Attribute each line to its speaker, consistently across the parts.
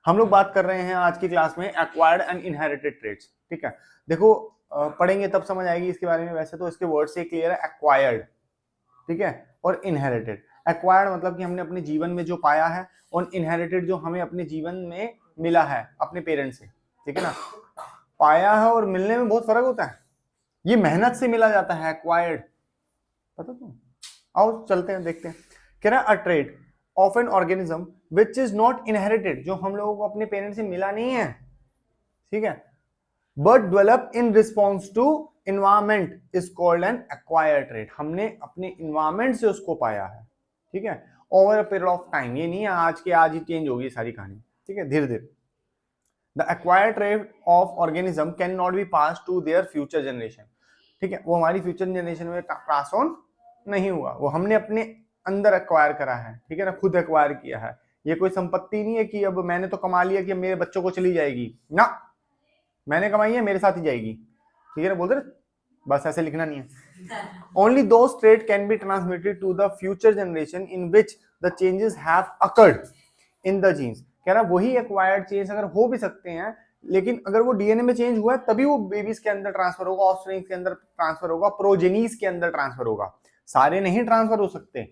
Speaker 1: हम लोग बात कर रहे हैं आज की क्लास में एक्वायर्ड एंड इनहेरिटेड ट्रेड्स। ठीक है, देखो पढ़ेंगे तब समझ आएगी इसके बारे में। वैसे तो इसके वर्ड से क्लियर है, एक्वायर्ड, ठीक है, और इनहेरिटेड। एक्वायर्ड मतलब कि हमने अपने जीवन में जो पाया है, और इनहेरिटेड जो हमें अपने जीवन में मिला है अपने पेरेंट्स से। ठीक है ना, पाया है और मिलने में बहुत फर्क होता है। ये मेहनत से मिला जाता है एक्वायर्ड, पता तो। आओ चलते हैं, देखते हैं। कह रहा है अ trade off an organism which is not inherited, जो हम लोगों को अपने पेरेंट्स से मिला नहीं है, ठीक है, but develop in response to environment is called an acquired trait. हमने अपने इन्वायरमेंट से उसको पाया है, ठीक है, over a period of time. ये नहीं है आज के आज ही चेंज होगी सारी कहानी, ठीक है, धीरे धीरे। The acquired trait of organism can not be pass to their future generation, ठीक है, वो हमारी फ्यूचर जनरेशन में पास ऑन नहीं हुआ, वो हमने अपने अंदर एक्वायर करा है, ठीक है ना, खुद एक्वायर किया है। ये कोई संपत्ति नहीं है कि अब मैंने तो कमा लिया कि मेरे बच्चों को चली जाएगी ना, मैंने कमाई है मेरे साथ ही जाएगी, ठीक है ना, बोलते बस ऐसे लिखना नहीं है। Only those trait can be transmitted to the future generation in which the changes have occurred in the genes. कह रहा वही एक्वायर्ड चेंज अगर हो भी सकते हैं, लेकिन अगर वो डीएनए में चेंज हुआ है तभी वो बेबीज के अंदर ट्रांसफर होगा, ऑफस्प्रिंग के अंदर ट्रांसफर होगा, प्रोजेनीज के अंदर ट्रांसफर होगा। सारे नहीं ट्रांसफर हो सकते,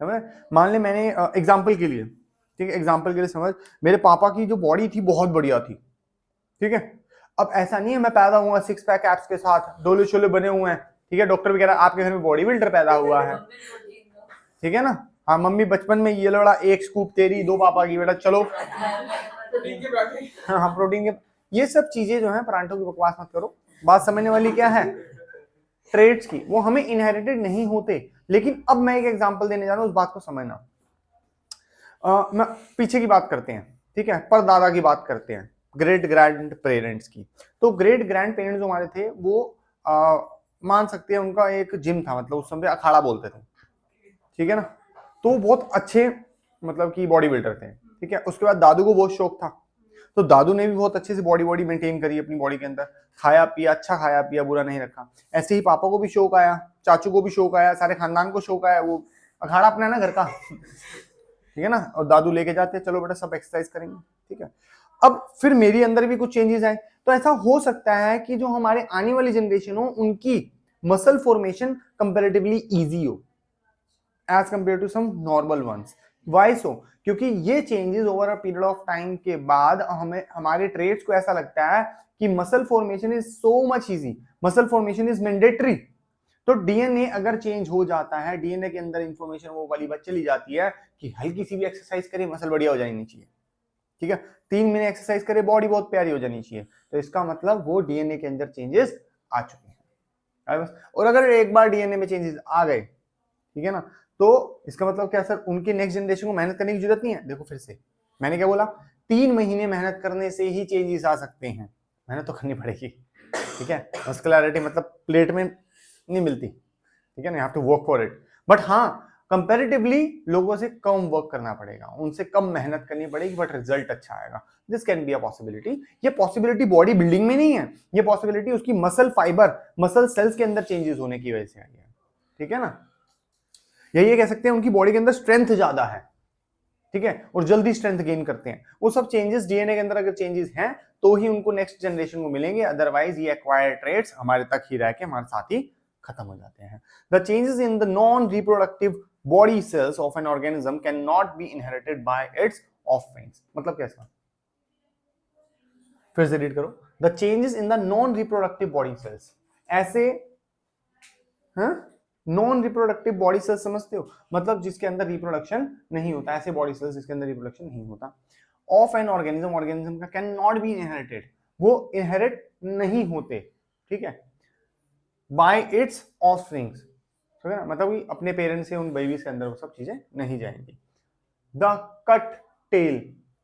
Speaker 1: समझ। मान ले मैंने एग्जांपल के लिए, ठीक है, एग्जांपल के लिए समझ, मेरे पापा की जो बॉडी थी बहुत बढ़िया थी, ठीक है। अब ऐसा नहीं है मैं पैदा हुआ सिक्स पैक एब्स के साथ, डोले शोले बने हुए हैं, ठीक है, डॉक्टर भी कह रहा है आपके घर में बॉडी बिल्डर पैदा हुआ है, ठीक है ना। हाँ, मम्मी बचपन में ये लड़ा एक स्कूप तेरी दो पापा की, बेटा चलो। हाँ, प्रोटीन के, ये सब चीजें जो है परांठों की बकवास मत करो। बात समझने वाली क्या है, ट्रेड्स की, वो हमें इनहेरिटेड नहीं होते। लेकिन अब मैं एक एग्जांपल देने जा रहा हूं, उस बात को समझना। मैं पीछे की बात करते हैं, ठीक है, परदादा की बात करते हैं, ग्रेट ग्रैंड पेरेंट्स की। तो ग्रेट ग्रैंड पेरेंट्स जो हमारे थे वो मान सकते हैं उनका एक जिम था, मतलब उस समय अखाड़ा बोलते थे, ठीक है ना। तो बहुत अच्छे मतलब कि बॉडी बिल्डर थे, ठीक है। उसके बाद दादू को बहुत शौक था, तो दादू ने भी बहुत अच्छे से बॉडी मेंटेन करी अपनी बॉडी के अंदर, खाया पिया, अच्छा खाया पिया, बुरा नहीं रखा। ऐसे ही पापा को भी शौक आया, चाचू को भी शौक आया, सारे खानदान को शौक आया, वो अखाड़ा अपना है ना घर का, ठीक है ना। और दादू लेके जाते चलो बेटा सब एक्सरसाइज करेंगे, ठीक है। अब फिर मेरी अंदर भी कुछ चेंजेस आए, तो ऐसा हो सकता है कि जो हमारे आने वाली जनरेशन हो उनकी मसल फॉर्मेशन कंपैरेटिवली इजी हो as compare to some normal ones. Why so? क्योंकि ये changes over a period of time के बाद हमें हमारे ट्रेड्स को ऐसा लगता है कि muscle formation is so much easy, muscle formation is mandatory. तो डीएनए अगर चेंज हो जाता है, डीएनए के अंदर इंफॉर्मेशन वो वाली बात चली जाती है कि हल्की सी भी एक्सरसाइज करे मसल बढ़िया हो जानी चाहिए, ठीक है, 3 महीने एक्सरसाइज करे बॉडी बहुत प्यारी हो जानी चाहिए, तो इसका मतलब वो डीएनए के अंदर चेंजेस आ चुके हैं बस। और अगर एक बार डीएनए में चेंजेस आ गए, ठीक है ना, तो इसका मतलब क्या सर, उनकी नेक्स्ट जनरेशन को मेहनत करने की जरूरत नहीं है। देखो फिर से मैंने क्या बोला, 3 महीने मेहनत करने से ही चेंजेस आ सकते हैं, मेहनत तो करनी पड़ेगी, ठीक है। मस्कुलरिटी मतलब प्लेट में नहीं मिलती, ठीक है ना, you have to work for it. But हाँ, कंपैरेटिवली लोगों से कम वर्क करना पड़ेगा, उनसे कम मेहनत करनी पड़ेगी, बट रिजल्ट अच्छा आएगा। This can be a possibility. ये पॉसिबिलिटी बॉडी बिल्डिंग में नहीं है, ये पॉसिबिलिटी उसकी मसल फाइबर, मसल सेल्स के अंदर चेंजेस होने की वजह से आई है, ठीक है ना। यही ये कह सकते हैं उनकी बॉडी के अंदर स्ट्रेंथ ज्यादा है, ठीक है, और जल्दी स्ट्रेंथ गेन करते हैं। वो सब चेंजेस डीएनए के अंदर अगर चेंजेस हैं तो ही उनको नेक्स्ट जनरेशन को मिलेंगे, अदरवाइज ये एक्वायर्ड ट्रेट्स हमारे तक ही रह के हमारे साथ ही खत्म हो जाते हैं। The changes in the non reproductive body cells of an organism can not B inherited by it's offsprings. मतलब कैसा, फिर से रीड करो, the changes in the non reproductive body cells, ऐसे नॉन रिप्रोडक्टिव बॉडी सेल्स समझते हो, मतलब जिसके अंदर रिप्रोडक्शन नहीं होता, ऐसे बॉडी सेल्स जिसके अंदर रिप्रोडक्शन नहीं होता, ऑफ एन ऑर्गेनिज्म, ऑर्गेनिज्म का कैन नॉट बी इनहेरिटेड, वो इनहेरिट नहीं होते, ठीक है, बाय इट्स ऑफस्प्रिंग्स, ठीक है ना, मतलब कि अपने पेरेंट्स से उन बेबीज के अंदर वो सब चीजें नहीं जाएंगी। द कट टेल,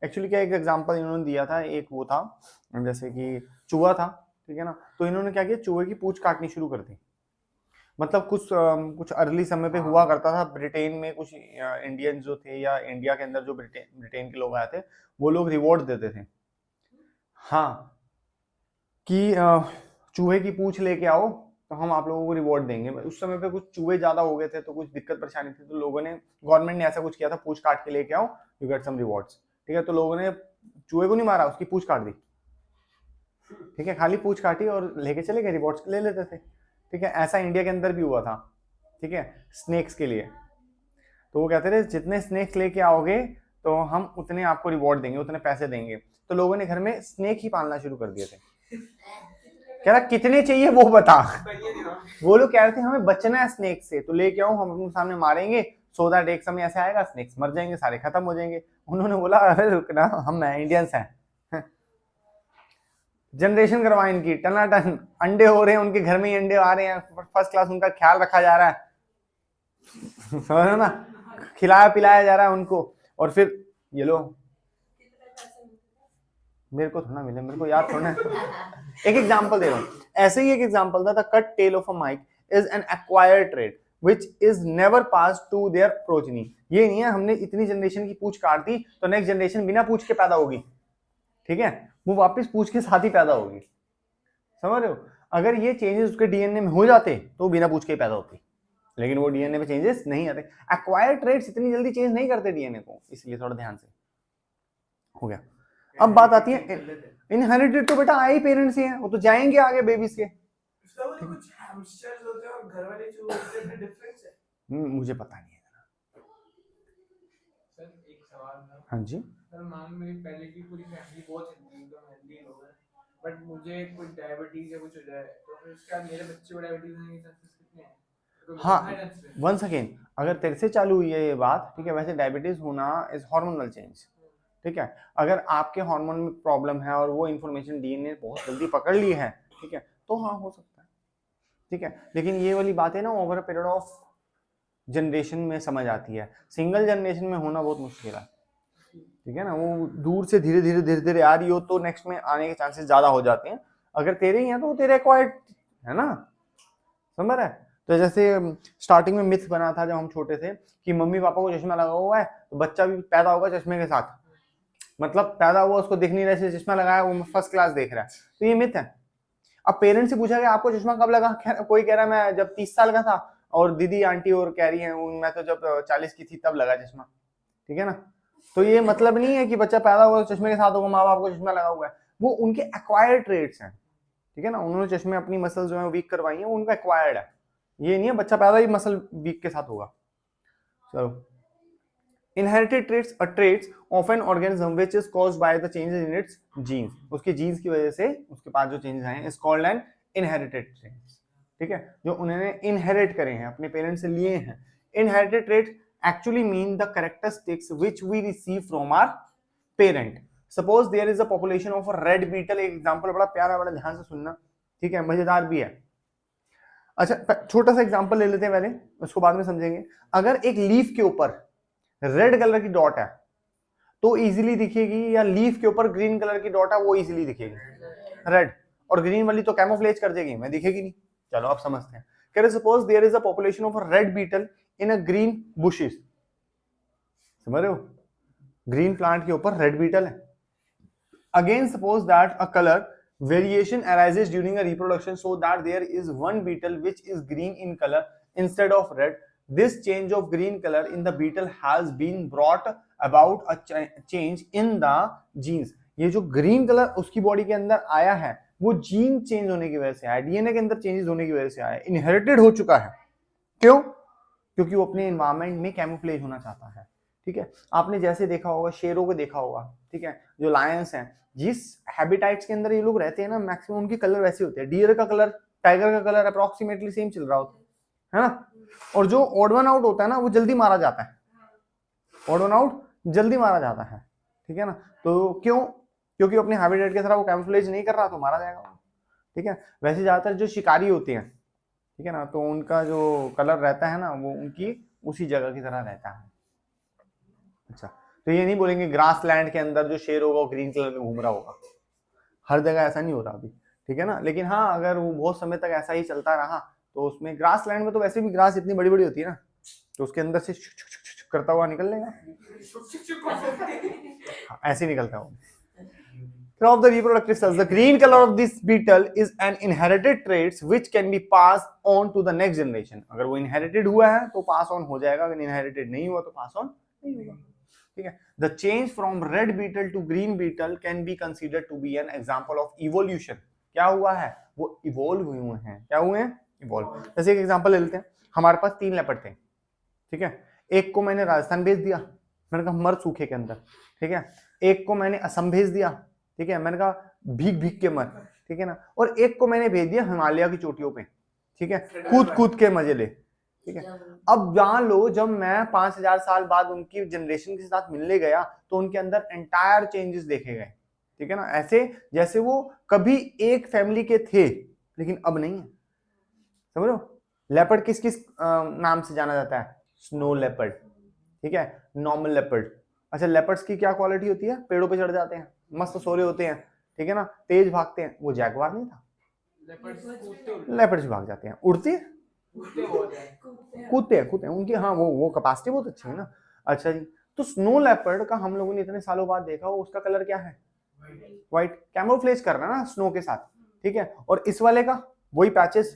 Speaker 1: एक्चुअली क्या एक एग्जांपल इन्होंने दिया था, एक वो था जैसे कि चूहा था, ठीक है ना, तो इन्होंने क्या किया, चूहे की पूंछ काटनी शुरू कर दी। मतलब कुछ अर्ली समय पे हुआ करता था ब्रिटेन में, कुछ इंडियन जो थे या इंडिया के अंदर जो ब्रिटेन के लोग आए थे, वो लोग रिवॉर्ड देते थे, हाँ, कि चूहे की पूंछ लेके आओ तो हम आप लोगों को रिवॉर्ड देंगे। उस समय पे कुछ चूहे ज्यादा हो गए थे तो कुछ दिक्कत परेशानी थी, तो लोगों ने, गवर्नमेंट ने ऐसा कुछ किया था, पूंछ काट के लेके आओ, यू गेट सम रिवॉर्ड्स, ठीक है। तो लोगों ने चूहे को नहीं मारा, उसकी पूंछ काट दी, ठीक है, खाली पूंछ काटी और लेके चले गए, रिवॉर्ड्स ले लेते थे, ठीक है। ऐसा इंडिया के अंदर भी हुआ था, ठीक है, स्नेक्स के लिए। तो वो कहते थे जितने स्नेक्स लेके आओगे तो हम उतने आपको रिवॉर्ड देंगे, उतने पैसे देंगे। तो लोगों ने घर में स्नेक ही पालना शुरू कर दिए थे। कह रहा कितने चाहिए वो बता। वो लोग कह रहे थे हमें बचना है स्नेक से, तो लेके आओ, हम अपने सामने मारेंगे, सो दैट एक समय ऐसे आएगा स्नेक्स मर जाएंगे, सारे खत्म हो जाएंगे। उन्होंने बोला अरे रुकना, हम इंडियंस हैं। जनरेशन करवा इनकी टनाटन, अंडे हो रहे हैं उनके घर में ही, अंडे आ रहे हैं, फर्स्ट क्लास उनका ख्याल रखा जा रहा है, समझ रहे ना, खिलाया पिलाया जा रहा है उनको। और फिर ये लो, मेरे को थोड़ा मिले, मेरे को याद थोड़ा। एक एग्जांपल दे रहा हूँ, ऐसे ही एक एग्जांपल था, the cut tail of a mice is an acquired trait which is never passed to their progeny। ये नहीं है हमने इतनी जनरेशन की पूंछ काट दी तो नेक्स्ट जनरेशन बिना पूंछ के पैदा होगी, ठीक है, वो वापस पूंछ के साथ ही पैदा होगी, समझ रहे हो। अगर ये चेंजेस उसके डीएनए में हो जाते तो बिना पूंछ के पैदा होती, लेकिन वो डीएनए में चेंजेस नहीं आते। एक्वायर्ड ट्रेट्स इतनी जल्दी चेंज नहीं करते डीएनए को, इसलिए थोड़ा ध्यान से। हो गया। अब बात आती है इनहेरिटेड, तो बेटा आए ही पेरेंट्स ही हैं, वो तो जाएंगे आगे बेबीज के।
Speaker 2: कुछ हैमस्टर्स होते हैं और घर वाले चूहे होते हैं, डिफरेंस है?
Speaker 1: मुझे पता नहीं है
Speaker 2: सर। एक सवाल था।
Speaker 1: हाँ जी
Speaker 2: सर, मान मेरी पहले की पूरी फैमिली बहुत हेल्दी लोग हैं, बट मुझे कोई डायबिटीज या कुछ हो जाए तो फिर उसके बाद मेरे बच्चे को डायबिटीज होने के चांसेस कितने हैं?
Speaker 1: हाँ, वंस अगेन अगर तेरे से चालू हुई है ये बात, ठीक है, वैसे डायबिटीज होना इज हार्मोनल चेंज, ठीक है। अगर आपके हार्मोन में प्रॉब्लम है और वो इन्फॉर्मेशन डीएनए बहुत जल्दी पकड़ ली है, ठीक है, तो हाँ हो सकता है, ठीक है। लेकिन ये वाली बातें ना over a period of generation में समझ आती है, सिंगल जनरेशन में होना बहुत मुश्किल है, ठीक है ना। वो दूर से धीरे धीरे आ रही हो तो नेक्स्ट में आने के चांसेस ज्यादा हो जाते हैं। अगर तेरे ही हैं तो तेरे एक्वायर्ड है ना, समझ रहा है। तो जैसे स्टार्टिंग में मिथ बना था जब हम छोटे थे कि मम्मी पापा को चश्मा लगा हुआ है तो बच्चा भी पैदा होगा चश्मे के साथ, मतलब पैदा हुआ उसको दिख नहीं रहा, चश्मा लगाया वो फर्स्ट क्लास देख रहा है, तो ये मिथ है। अब पेरेंट्स से पूछा गया आपको चश्मा कब लगा, कोई कह रहा है मैं जब 30 साल का था, और दीदी आंटी और कह रही है मैं तो जब 40 की थी तब लगा चश्मा, ठीक है ना। तो ये मतलब नहीं है कि बच्चा पैदा हुआ तो चश्मे के साथ होगा, माँ बाप को चश्मा लगा हुआ है, वो उनके एक्वायर्ड ट्रेट्स हैं, ठीक है ना। उन्होंने चश्मे अपनी मसल जो है वीक करवाई है, उनका एक्वायर्ड है, ये नहीं है बच्चा पैदा ही मसल वीक के साथ होगा। चलो, inherited traits are traits of an organism which is caused by the changes in its genes, उसके जीन्स की वजह से उसके पास जो चेंजेस आए हैं is called an inherited traits, ठीक है, जो उन्होंने इनहेरिट करे हैं, अपने पेरेंट्स से लिए हैं। inherited traits actually mean the characteristics which we receive from our parent। suppose there is a population of a red beetle, एक एग्जांपल बड़ा प्यारा, बड़ा ध्यान से सुनना, ठीक है, मजेदार भी है। अच्छा छोटा सा एग्जांपल ले लेते हैं पहले, उसको बाद में समझेंगे। अगर एक लीफ के ऊपर रेड कलर की डॉट है तो इजीली दिखेगी, या लीफ के ऊपर ग्रीन कलर की डॉट है वो इजीली दिखेगी, रेड, और ग्रीन वाली तो कैमोफ्लेज कर देगी, मैं दिखेगी नहीं। चलो अब समझते हैं। कह रहे suppose there is a population of a red beetle in a green bushes, समझ रहे हो, ग्रीन प्लांट के ऊपर रेड बीटल है। Again suppose that a colour variation arises during a reproduction so that there is one beetle which is green in color instead of red। This change of green color in the beetle has been brought about a change in the genes। ये जो green colour उसकी body के अंदर आया है वो gene change होने की वजह से आया, डीएनए के अंदर चेंजेस होने की वजह से आया, इनहेरिटेड हो चुका है। क्यों? क्योंकि वो अपने एनवायरमेंट में कैमोफ्लेज होना चाहता है, ठीक है। आपने जैसे देखा होगा, शेरों को देखा होगा, ठीक है, जो लायंस हैं, जिस हैबिटाइट्स के अंदर ये लोग रहते हैं ना, मैक्सिमम उनके कलर वैसे होते हैं। डियर का कलर, टाइगर का कलर अप्रोक्सीमेटली सेम चल रहा होता है ना। और जो ऑड वन आउट होता है ना वो जल्दी मारा जाता है, ऑड वन आउट जल्दी मारा जाता है, ठीक है ना। तो क्यों? क्योंकि अपने हैबिटेट के तरह वो कैमोफ्लेज नहीं कर रहा तो मारा जाएगा, ठीक है। वैसे ज्यादातर जो शिकारी होते हैं, ठीक है ना, तो उनका जो कलर रहता है ना वो उनकी उसी जगह की तरह रहता है। अच्छा, तो ये नहीं बोलेंगे ग्रास लैंड के अंदर जो शेर होगा वो ग्रीन कलर में घूम रहा होगा, हर जगह ऐसा नहीं होता अभी, ठीक है ना। लेकिन हाँ, अगर वो बहुत समय तक ऐसा ही चलता रहा तो उसमें ग्रास लैंड में तो वैसे भी ग्रास इतनी बड़ी बड़ी होती है ना, तो उसके अंदर से करता हुआ निकल लेगा, ऐसे निकलता है वो। Of the reproductive cells, the green color of this beetle is an inherited trait which can be passed on to the next generation। अगर वो inherited हुआ है तो pass on हो जाएगा, अगर inherited नहीं हुआ तो pass on नहीं होगा। ठीक है। The change from red beetle to green beetle can be considered to be an example of evolution. क्या हुआ है, वो इवोल्व हुए हैं। क्या हुए हैं, इवोल्व। जैसे एक एग्जांपल ले लेते हैं, हमारे पास 3 लेपर्ड थे, ठीक है। एक को मैंने राजस्थान भेज दिया, मैंने कहा मर सूखे के अंदर, ठीक है। एक को मैंने असम भेज दिया, ठीक है, मैंने कहा भीग भीग के मर, ठीक है ना। और एक को मैंने भेज दिया हिमालय की चोटियों पे, ठीक है, कूद कूद के मजे ले, ठीक है। अब जान लो जब मैं 5000 साल बाद उनकी जनरेशन के साथ मिलने गया तो उनके अंदर एंटायर चेंजेस देखे गए, ठीक है ना। ऐसे जैसे वो कभी एक फैमिली के थे लेकिन अब नहीं है, समझो। लेपर्ड किस किस नाम से जाना जाता है, स्नो लेपर्ड, ठीक है, नॉर्मल लेपर्ड। अच्छा, लेपर्ड्स की क्या क्वालिटी होती है, पेड़ों पे चढ़ जाते हैं, मस्त सोरे होते हैं, ठीक है ना, तेज भागते हैं। वो जैगवार नहीं था, लेपर्ड्स भाग जाते हैं, उड़ते कूदते हैं उनकी, हाँ वो कैपेसिटी बहुत अच्छी है ना। अच्छा जी, तो स्नो लेपर्ड का हम लोगों ने इतने सालों बाद देखा, वो उसका कलर क्या है, व्हाइट, कैमोफ्लेज कर रहा है ना स्नो के साथ, ठीक है। और इस वाले का वही पैचेस,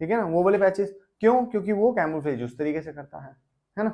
Speaker 1: ठीक है ना, वो वाले पैचेस, क्यों, क्योंकि वो कैमोफ्लेज उस तरीके से करता है ना।